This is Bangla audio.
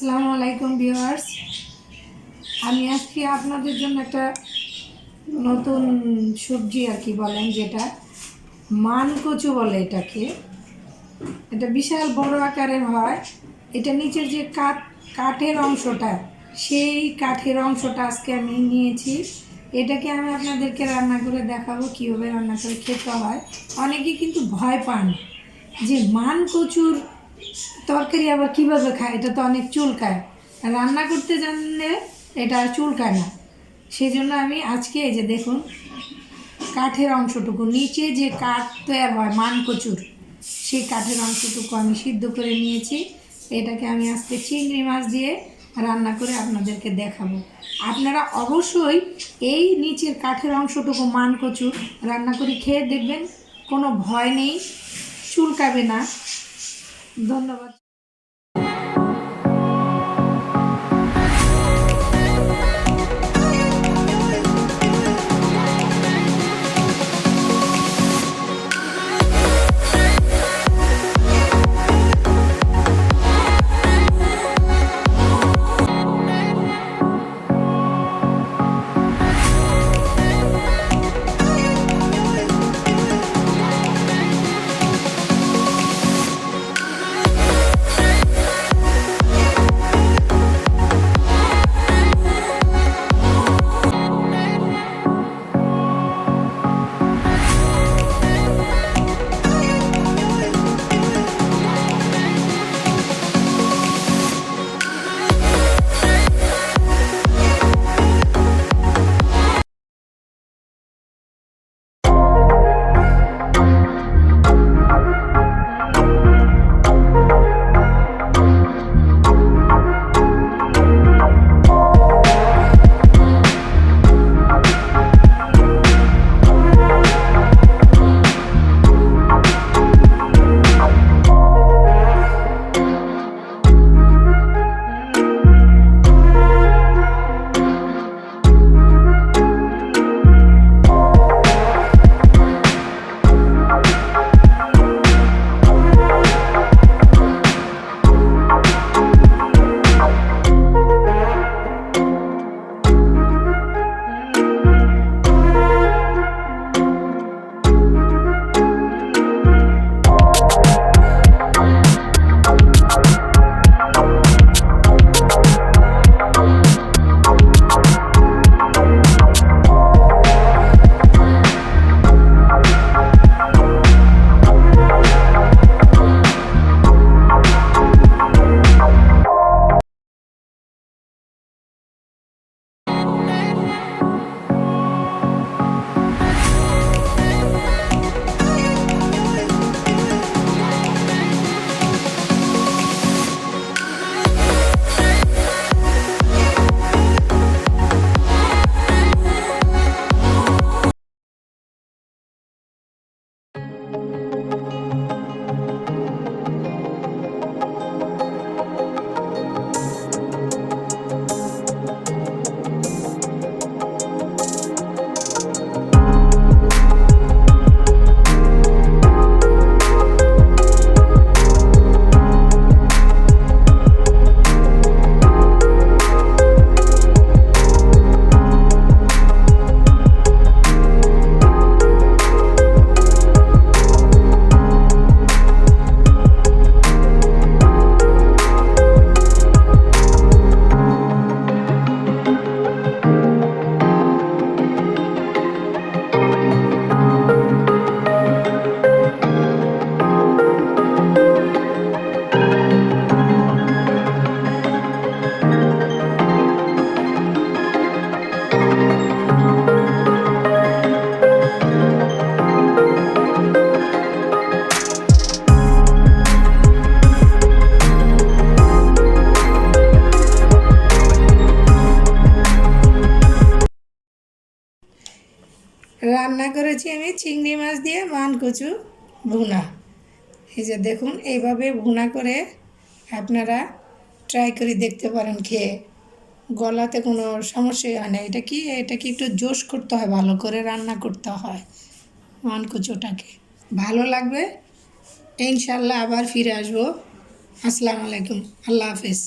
আসসালামু আলাইকুম ভিউয়ার্স, আমি আজকে আপনাদের জন্য একটা নতুন সবজি আর কি বলেন, যেটা মানকচু বলে এটাকে। এটা বিশাল বড় আকারের হয়। এটা নিচের যে কাঠের অংশটা, সেই কাঠের অংশটা আজকে আমি নিয়েছি। এটাকে আমি আপনাদেরকে রান্না করে দেখাবো কীভাবে রান্না করে খেতে হয়। অনেকেই কিন্তু ভয় পান যে মানকচুর তরকারি আবার কীভাবে খায়, এটা তো অনেক চুলকায়, রান্না করতে জানলে এটা আর চুলকায় না। সেই জন্য আমি আজকে এই যে দেখুন, কাঠের অংশটুকু, নিচে যে কাঠ তৈরি হয় মানকচুর, সেই কাঠের অংশটুকু আমি সিদ্ধ করে নিয়েছি। এটাকে আমি আজকে চিংড়ি মাছ দিয়ে রান্না করে আপনাদেরকে দেখাবো। আপনারা অবশ্যই এই নিচের কাঠের অংশটুকু মানকচুর রান্না করে খেয়ে দেখবেন, কোনো ভয় নেই, চুলকাবে না। ধন্যবাদ। রান্না করেছি আমি চিংড়ি মাছ দিয়ে মানকচু ভুনা। এই যে দেখুন, এইভাবে ভুনা করে আপনারা ট্রাই করে দেখতে পারেন, খেয়ে গলাতে কোনো সমস্যাই হয় না। এটা কি একটু জোশ করতে হয়, ভালো করে রান্না করতে হয় মানকচুটাকে। ভালো লাগবে ইনশাল্লাহ। আবার ফিরে আসবো। আসসালামু আলাইকুম, আল্লাহ হাফেজ।